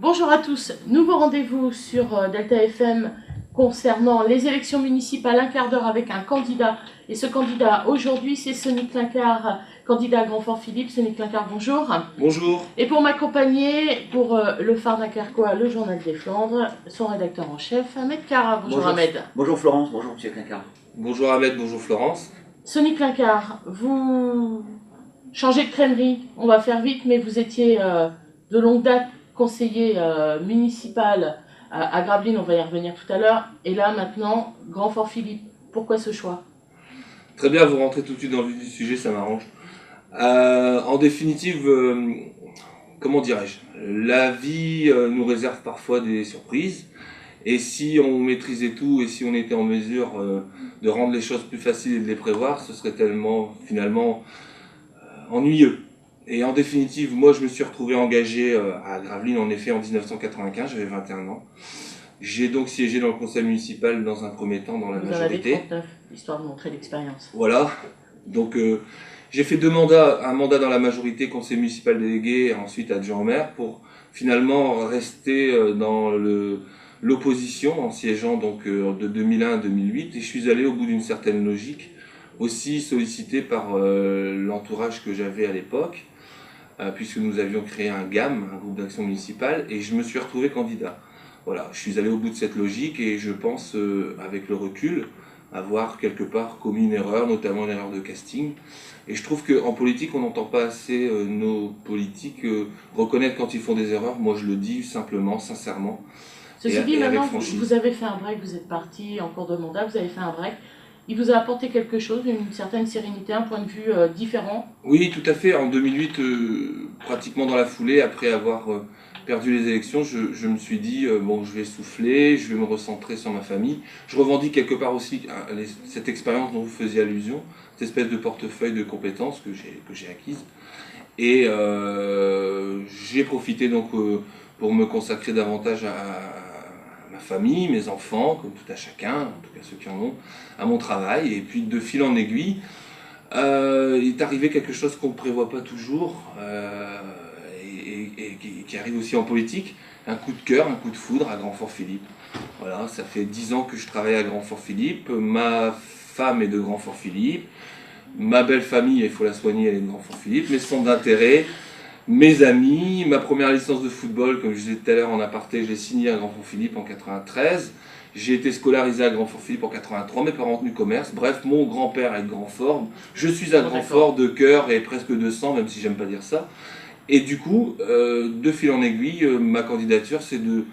Bonjour à tous, nouveau rendez-vous sur Delta FM concernant les élections municipales, un quart d'heure avec un candidat. Et ce candidat aujourd'hui, c'est Sonny Clincard, candidat à Grand-Fort-Philippe. Sonny Clincard, bonjour. Bonjour. Et pour m'accompagner, pour le phare dunkerquois, le Journal des Flandres, son rédacteur en chef, Ahmed Kara. Bonjour Ahmed. Bonjour Florence, bonjour Monsieur Clincard. Bonjour Ahmed, bonjour Florence. Sonny Clincard, vous changez de crèmerie, on va faire vite, mais vous étiez de longue date conseiller municipal à Gravelines, on va y revenir tout à l'heure, et là maintenant, Grand-Fort-Philippe. Pourquoi ce choix? Très bien, vous rentrez tout de suite dans le vif du sujet, ça m'arrange. En définitive, comment dirais-je, la vie nous réserve parfois des surprises, et si on maîtrisait tout et si on était en mesure de rendre les choses plus faciles et de les prévoir, ce serait tellement finalement ennuyeux. Et en définitive, moi je me suis retrouvé engagé à Gravelines en effet en 1995, j'avais 21 ans. J'ai donc siégé dans le conseil municipal dans un premier temps dans la majorité. Vous en avez 39, histoire de montrer l'expérience. Voilà, donc j'ai fait 2 mandats, un mandat dans la majorité, conseil municipal délégué, et ensuite adjoint au maire, pour finalement rester dans l'opposition en siégeant donc de 2001 à 2008, et je suis allé au bout d'une certaine logique, aussi sollicité par l'entourage que j'avais à l'époque, puisque nous avions créé un GAM, un groupe d'action municipale, et je me suis retrouvé candidat. Voilà, je suis allé au bout de cette logique et je pense, avec le recul, avoir quelque part commis une erreur, notamment une erreur de casting. Et je trouve qu'en politique, on n'entend pas assez nos politiques reconnaître quand ils font des erreurs. Moi, je le dis simplement, sincèrement. Ceci dit, maintenant, vous avez fait un break, vous êtes parti en cours de mandat, vous avez fait un break. Il vous a apporté quelque chose, une certaine sérénité, un point de vue différent? Oui, tout à fait. En 2008, pratiquement dans la foulée, après avoir perdu les élections, je me suis dit, bon, je vais souffler, je vais me recentrer sur ma famille. Je revendique quelque part aussi cette expérience dont vous faisiez allusion, cette espèce de portefeuille de compétences que j'ai acquise. Et j'ai profité donc pour me consacrer davantage à ma famille, mes enfants, comme tout à chacun, en tout cas ceux qui en ont, à mon travail. Et puis de fil en aiguille, il est arrivé quelque chose qu'on ne prévoit pas toujours, et qui arrive aussi en politique, un coup de cœur, un coup de foudre à Grand-Fort-Philippe. Voilà, ça fait 10 ans que je travaille à Grand-Fort-Philippe, ma femme est de Grand-Fort-Philippe, ma belle famille, il faut la soigner, elle est de Grand-Fort-Philippe, mes centres d'intérêt, mes amis, ma première licence de football, comme je disais tout à l'heure en aparté, je l'ai signée à Grand-Fort-Philippe en 93. J'ai été scolarisé à Grand-Fort-Philippe en 83, mes parents ont tenu commerce. Bref, mon grand-père est de Grand-Fort. Je suis à Grand-Fort de cœur et presque de sang, même si j'aime pas dire ça. Et du coup, de fil en aiguille, ma candidature, c'est de,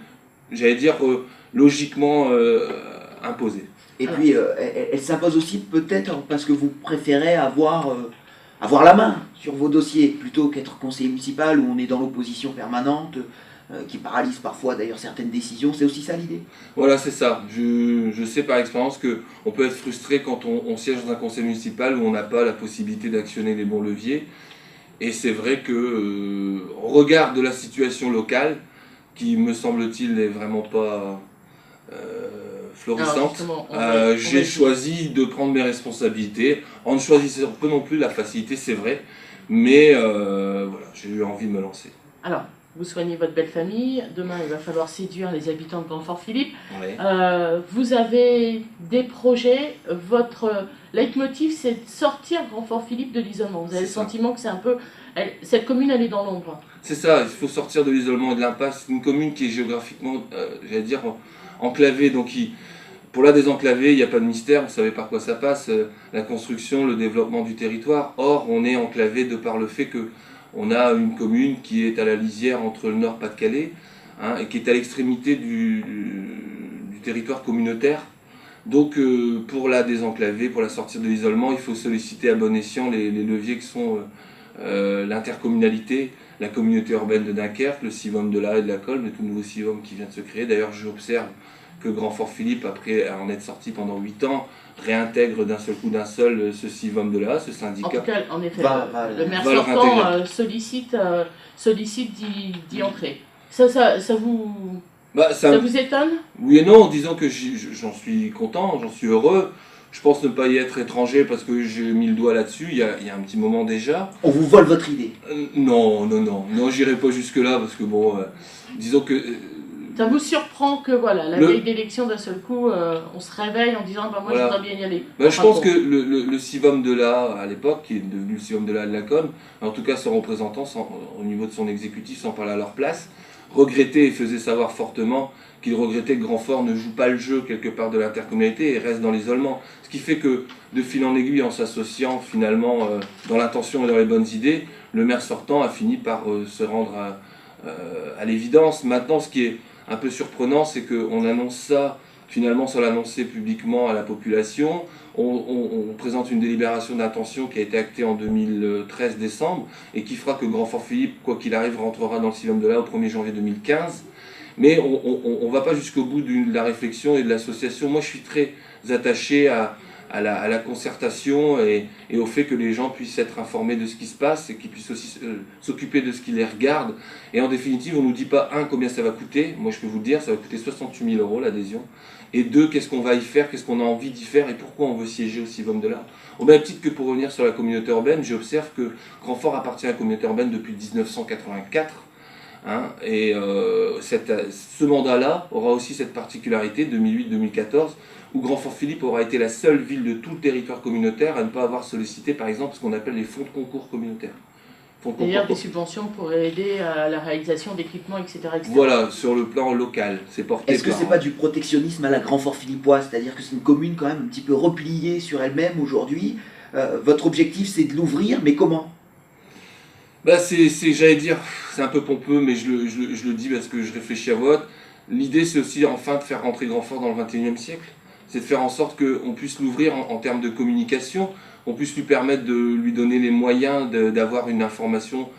j'allais dire, logiquement imposée. Et puis, elle s'impose aussi peut-être parce que vous préférez avoir la main sur vos dossiers, plutôt qu'être conseiller municipal où on est dans l'opposition permanente, qui paralyse parfois d'ailleurs certaines décisions. C'est aussi ça l'idée? Voilà, c'est ça. Je sais par expérience qu'on peut être frustré quand on siège dans un conseil municipal où on n'a pas la possibilité d'actionner les bons leviers. Et c'est vrai que, au regard de la situation locale, qui me semble-t-il n'est vraiment pas florissante, j'ai choisi de prendre mes responsabilités, en ne choisissant pas non plus la facilité, c'est vrai, mais voilà, j'ai eu envie de me lancer. Alors, vous soignez votre belle famille, demain il va falloir séduire les habitants de Grand-Fort-Philippe. Ouais. Vous avez des projets, votre leitmotiv c'est de sortir Grand-Fort-Philippe de l'isolement. Vous avez le sentiment que c'est un peu... cette commune elle est dans l'ombre. C'est ça, il faut sortir de l'isolement et de l'impasse. C'est une commune qui est géographiquement, j'allais dire, enclavée, donc pour la désenclaver, il n'y a pas de mystère, vous savez par quoi ça passe, la construction, le développement du territoire. Or, on est enclavé de par le fait que on a une commune qui est à la lisière entre le Nord Pas-de-Calais, et qui est à l'extrémité du territoire communautaire. Donc pour la désenclaver, pour la sortir de l'isolement, il faut solliciter à bon escient les leviers qui sont l'intercommunalité, la communauté urbaine de Dunkerque, le CIVOM de la et de la Colme, le tout nouveau CIVOM qui vient de se créer. D'ailleurs, j'observe que Grand-Fort-Philippe, après en être sorti pendant 8 ans, réintègre d'un seul coup ce CIVOM de la, ce syndicat. En tout cas, en effet, le maire sortant sollicite d'y entrer. Ça vous étonne? Oui et non, disons que j'en suis content, j'en suis heureux. Je pense ne pas y être étranger parce que j'ai mis le doigt là-dessus, il y a un petit moment déjà. On vous vole votre idée. Non, j'irai pas jusque-là parce que bon, disons que... Ça vous surprend que voilà, la veille d'élection, d'un seul coup, on se réveille en disant bah, moi voilà. je voudrais bien y aller. Bah, je pense que le CIVOM de la à l'époque, qui est devenu le CIVOM de la Lacom, en tout cas ses représentants au niveau de son exécutif, sans parler à leur place, regrettaient et faisaient savoir fortement qu'ils regrettaient que Grandfort ne joue pas le jeu quelque part de l'intercommunalité et reste dans l'isolement. Ce qui fait que de fil en aiguille, en s'associant finalement dans l'intention et dans les bonnes idées, le maire sortant a fini par se rendre à l'évidence. Maintenant, ce qui est un peu surprenant, c'est qu'on annonce ça, finalement sans l'annoncer publiquement à la population. On présente une délibération d'intention qui a été actée en 2013 décembre et qui fera que Grandfort Philippe, quoi qu'il arrive, rentrera dans le CIVOM de la au 1er janvier 2015. Mais on ne va pas jusqu'au bout de la réflexion et de l'association. Moi, je suis très attaché à la concertation et au fait que les gens puissent être informés de ce qui se passe et qu'ils puissent aussi s'occuper de ce qui les regarde. Et en définitive, on ne nous dit pas, un, combien ça va coûter. Moi, je peux vous le dire, ça va coûter 68 000 € l'adhésion. Et deux, qu'est-ce qu'on va y faire, qu'est-ce qu'on a envie d'y faire et pourquoi on veut siéger au CIVOM de l'Art. Au même titre que pour revenir sur la communauté urbaine, j'observe que Grandfort appartient à la communauté urbaine depuis 1984. Et ce mandat-là aura aussi cette particularité, 2008-2014, où Grandfort Philippe aura été la seule ville de tout le territoire communautaire à ne pas avoir sollicité, par exemple, ce qu'on appelle les fonds de concours communautaires. D'ailleurs, des subventions pour aider à la réalisation d'équipements, etc., etc. Voilà, sur le plan local, c'est porté. Est-ce que c'est pas du protectionnisme à la Grandfort philippoise, c'est-à-dire que c'est une commune quand même un petit peu repliée sur elle-même aujourd'hui. Votre objectif, c'est de l'ouvrir, mais comment? Bah j'allais dire, c'est un peu pompeux, mais je le dis parce que je réfléchis à vote. L'idée, c'est aussi enfin de faire rentrer Grandfort dans le 21e siècle. C'est de faire en sorte qu'on puisse l'ouvrir en termes de communication, on puisse lui permettre de lui donner les moyens d'avoir une information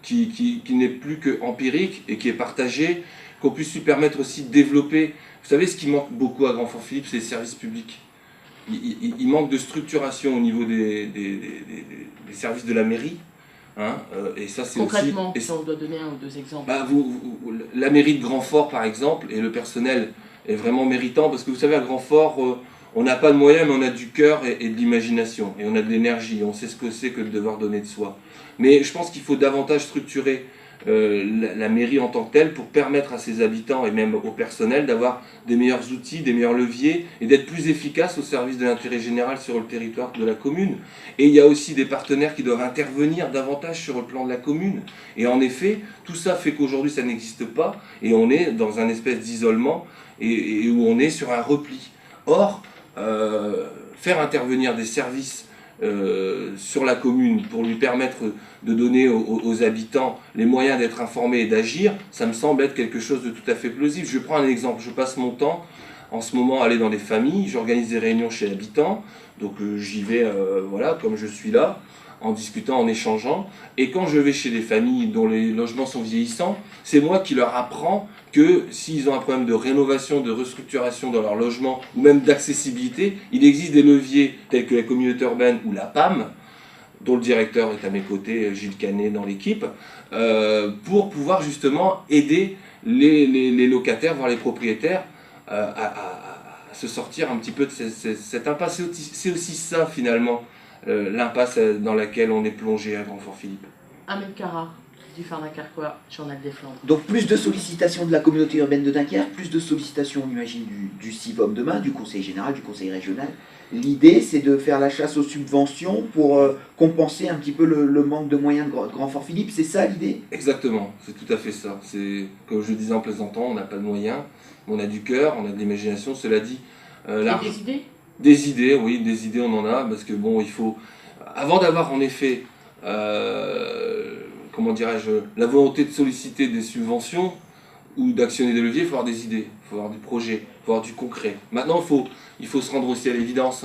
qui n'est plus que empirique et qui est partagée, qu'on puisse lui permettre aussi de développer. Vous savez, ce qui manque beaucoup à Grandfort Philippe, c'est les services publics. Il manque de structuration au niveau des services de la mairie. Et ça, c'est concrètement, aussi, si on doit donner un ou deux exemples. Bah, la mairie de Grandfort, par exemple, et le personnel est vraiment méritant, parce que vous savez, à Grandfort, on n'a pas de moyens, mais on a du cœur et de l'imagination, et on a de l'énergie, on sait ce que c'est que de devoir donner de soi. Mais je pense qu'il faut davantage structurer la mairie en tant que telle pour permettre à ses habitants et même au personnel d'avoir des meilleurs outils, des meilleurs leviers et d'être plus efficace au service de l'intérêt général sur le territoire de la commune. Et il y a aussi des partenaires qui doivent intervenir davantage sur le plan de la commune. Et en effet, tout ça fait qu'aujourd'hui ça n'existe pas et on est dans un espèce d'isolement et où on est sur un repli. Or, faire intervenir des services sur la commune pour lui permettre de donner aux habitants les moyens d'être informés et d'agir, ça me semble être quelque chose de tout à fait plausible. Je prends un exemple, je passe mon temps en ce moment à aller dans des familles, j'organise des réunions chez l'habitant, donc j'y vais voilà, comme je suis là, en discutant, en échangeant, et quand je vais chez des familles dont les logements sont vieillissants, c'est moi qui leur apprends que s'ils ont un problème de rénovation, de restructuration dans leur logement, ou même d'accessibilité, il existe des leviers tels que la communauté urbaine ou la PAM, dont le directeur est à mes côtés, Gilles Canet dans l'équipe, pour pouvoir justement aider les locataires, voire les propriétaires, à se sortir un petit peu de cette impasse. C'est aussi ça finalement, l'impasse dans laquelle on est plongé à Grandfort Philippe. Ahmed Kara, du Farnacarquois, Journal des Flandres. Donc plus de sollicitations de la communauté urbaine de Dunkerque, plus de sollicitations, on imagine, du CIVOM demain, du conseil général, du conseil régional. L'idée, c'est de faire la chasse aux subventions pour compenser un petit peu le manque de moyens de Grandfort Philippe, c'est ça l'idée? Exactement, c'est tout à fait ça. C'est, comme je le disais en plaisantant, on n'a pas de moyens, on a du cœur, on a de l'imagination, cela dit... des idées? Des idées, oui, des idées on en a, parce que bon, il faut... Avant d'avoir en effet, comment dirais-je, la volonté de solliciter des subventions ou d'actionner des leviers, il faut avoir des idées, il faut avoir des projets, il faut avoir du concret. Maintenant, il faut se rendre aussi à l'évidence,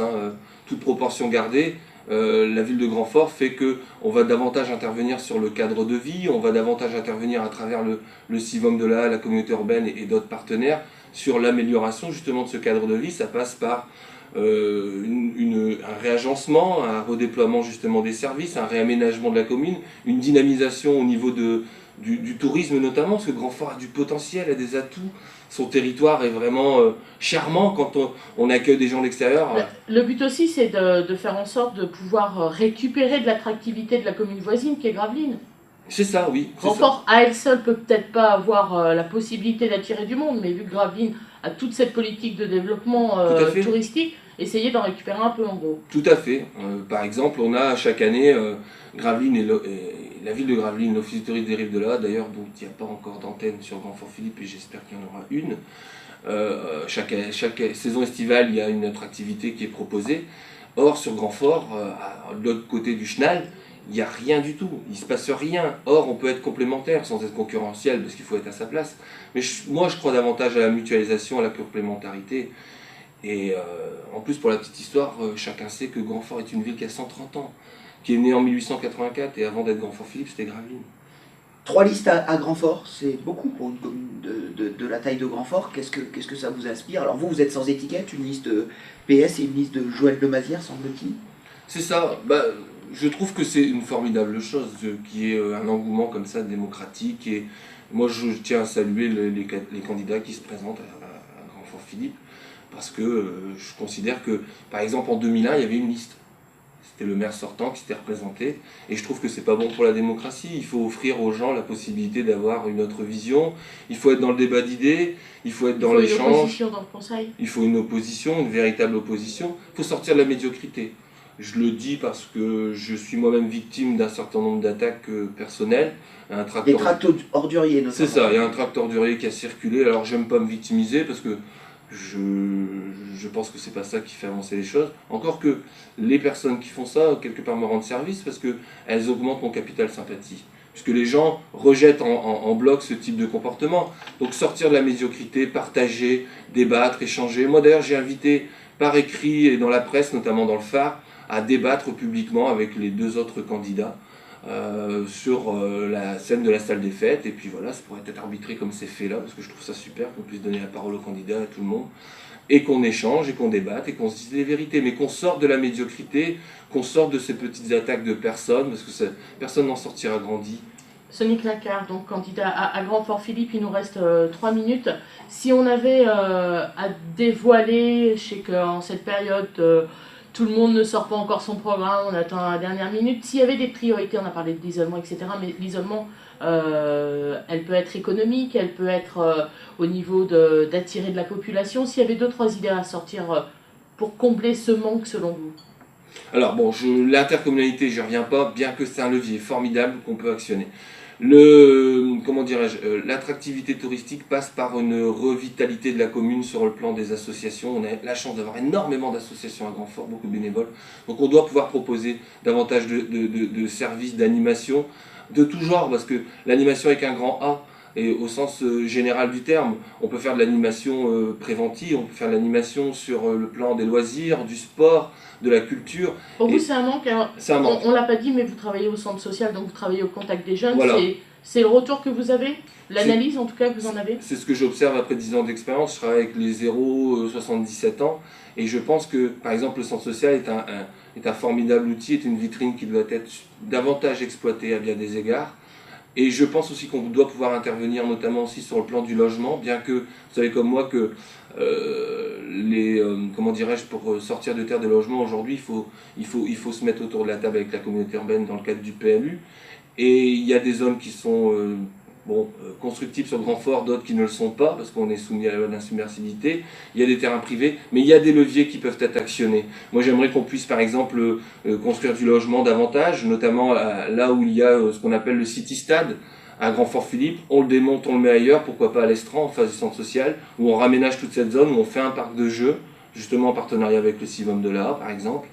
toute proportion gardée. La ville de Grandfort fait qu'on va davantage intervenir sur le cadre de vie, on va davantage intervenir à travers le CIVOM de la communauté urbaine et d'autres partenaires sur l'amélioration justement de ce cadre de vie. Ça passe par un réagencement, un redéploiement justement des services, un réaménagement de la commune, une dynamisation au niveau de du tourisme notamment, parce que Grandfort a du potentiel, a des atouts. Son territoire est vraiment charmant quand on accueille des gens de l'extérieur. Le but aussi, c'est de faire en sorte de pouvoir récupérer de l'attractivité de la commune voisine qui est Gravelines. C'est ça, oui. Grandfort à elle seule peut peut-être pas avoir la possibilité d'attirer du monde, mais vu que Gravelines a toute cette politique de développement touristique, essayer d'en récupérer un peu en gros. Tout à fait. Par exemple, on a chaque année Gravelines et la ville de Gravelines, l'Office de tourisme des Rives de la, d'ailleurs, dont il n'y a pas encore d'antenne sur Grandfort-Philippe, et j'espère qu'il y en aura une. Chaque saison estivale, il y a une autre activité qui est proposée. Or, sur Grandfort, de l'autre côté du Chenal, il n'y a rien du tout, il ne se passe rien. Or, on peut être complémentaire sans être concurrentiel, parce qu'il faut être à sa place. Mais moi, je crois davantage à la mutualisation, à la complémentarité. Et en plus, pour la petite histoire, chacun sait que Grandfort est une ville qui a 130 ans, qui est née en 1884, et avant d'être Grandfort-Philippe, c'était Gravelines. 3 listes à Grandfort, c'est beaucoup pour une commune de la taille de Grandfort. Qu'est-ce que ça vous inspire? Alors vous êtes sans étiquette, une liste PS et une liste de Joël Lemazière, semble-t-il. C'est ça. Je trouve que c'est une formidable chose, qu'il y ait un engouement comme ça démocratique. Et moi, je tiens à saluer les candidats qui se présentent à Grandfort-Philippe, parce que je considère que, par exemple, en 2001, il y avait une liste. C'était le maire sortant qui s'était représenté, et je trouve que c'est pas bon pour la démocratie. Il faut offrir aux gens la possibilité d'avoir une autre vision. Il faut être dans le débat d'idées, il faut être dans l'échange. Il faut une opposition dans le conseil. Il faut une opposition, une véritable opposition. Il faut sortir de la médiocrité. Je le dis parce que je suis moi-même victime d'un certain nombre d'attaques personnelles. Des tracts orduriers, notamment. C'est ça, il y a un tract ordurier qui a circulé. Alors j'aime pas me victimiser parce que je pense que c'est pas ça qui fait avancer les choses. Encore que les personnes qui font ça, quelque part, me rendent service parce qu'elles augmentent mon capital sympathie. Puisque les gens rejettent en bloc ce type de comportement. Donc sortir de la médiocrité, partager, débattre, échanger. Moi d'ailleurs j'ai invité par écrit et dans la presse, notamment dans le Phare, à débattre publiquement avec les 2 autres candidats sur la scène de la salle des fêtes. Et puis voilà, ça pourrait être arbitré comme c'est fait là, parce que je trouve ça super qu'on puisse donner la parole aux candidats, à tout le monde, et qu'on échange, et qu'on débatte, et qu'on se dise les vérités, mais qu'on sorte de la médiocrité, qu'on sorte de ces petites attaques de personnes, parce que personne n'en sortira grandi. Sonic Lacard, donc candidat à Grandfort-Philippe, il nous reste 3 minutes. Si on avait à dévoiler, je sais qu'en cette période, tout le monde ne sort pas encore son programme, on attend la dernière minute. S'il y avait des priorités, on a parlé de l'isolement, etc. Mais l'isolement, elle peut être économique, elle peut être au niveau d'attirer de la population. S'il y avait 2-3 idées à sortir pour combler ce manque selon vous? Alors bon, l'intercommunalité, je n'y reviens pas, bien que c'est un levier formidable qu'on peut actionner. Comment dirais-je, l'attractivité touristique passe par une revitalité de la commune sur le plan des associations. On a la chance d'avoir énormément d'associations à Grandfort, beaucoup de bénévoles. Donc on doit pouvoir proposer davantage de services d'animation de tout genre, parce que l'animation avec un grand A, et au sens général du terme, on peut faire de l'animation préventive, on peut faire de l'animation sur le plan des loisirs, du sport, de la culture. Pour vous, c'est un manque. C'est un manque. On ne l'a pas dit, mais vous travaillez au centre social, donc vous travaillez au contact des jeunes. Voilà. C'est le retour que vous avez? L'analyse, en tout cas, que vous en avez? C'est ce que j'observe après 10 ans d'expérience. Je travaille avec les 0-77 ans, et je pense que, par exemple, le centre social est un formidable outil, est une vitrine qui doit être davantage exploitée à bien des égards. Et je pense aussi qu'on doit pouvoir intervenir notamment aussi sur le plan du logement, bien que, vous savez comme moi, que comment dirais-je, pour sortir de terre des logements aujourd'hui, il faut se mettre autour de la table avec la communauté urbaine dans le cadre du PMU. Et il y a des zones qui sont constructibles sur Grandfort, d'autres qui ne le sont pas, parce qu'on est soumis à la loi d'insubmersibilité. Il y a des terrains privés, mais il y a des leviers qui peuvent être actionnés. Moi j'aimerais qu'on puisse par exemple construire du logement davantage, notamment là où il y a ce qu'on appelle le City Stade, à Grandfort-Philippe. On le démonte, on le met ailleurs, pourquoi pas à l'Estran, en face du centre social, où on raménage toute cette zone, où on fait un parc de jeux, justement en partenariat avec le CIVOM de l'A, par exemple,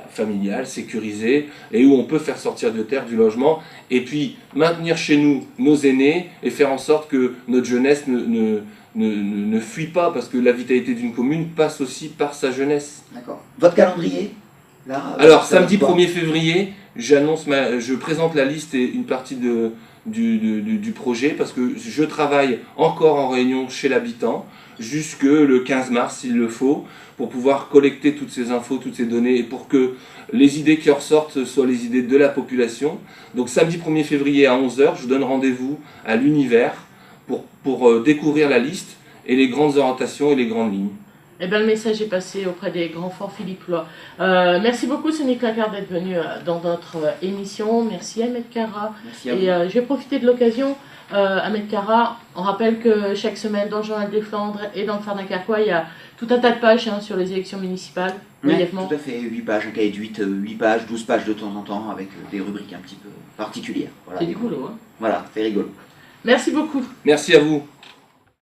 familial, sécurisé, et où on peut faire sortir de terre du logement, et puis maintenir chez nous nos aînés, et faire en sorte que notre jeunesse ne fuit pas, parce que la vitalité d'une commune passe aussi par sa jeunesse. D'accord. Votre calendrier là, alors, samedi 1er février, je présente la liste et une partie de du projet, parce que je travaille encore en réunion chez l'habitant, jusque le 15 mars s'il le faut, pour pouvoir collecter toutes ces infos, toutes ces données, et pour que les idées qui ressortent soient les idées de la population. Donc samedi 1er février à 11 h, je vous donne rendez-vous à l'Univers pour découvrir la liste et les grandes orientations et les grandes lignes. Eh bien, le message est passé auprès des grands forts philippois. Merci beaucoup, Sonic Lacard, d'être venu dans notre émission. Merci, Ahmed Kara. Merci à vous. Et je vais profiter de l'occasion, Ahmed Kara, on rappelle que chaque semaine, dans le Journal des Flandres et dans le Phare Dunkerquois, il y a tout un tas de pages sur les élections municipales, Ouais, brièvement. tout à fait, 8 pages, un cahier de 8 pages, 12 pages de temps en temps, avec des rubriques un petit peu particulières. Voilà, C'est du boulot, hein. Voilà, c'est rigolo. Merci beaucoup. Merci à vous.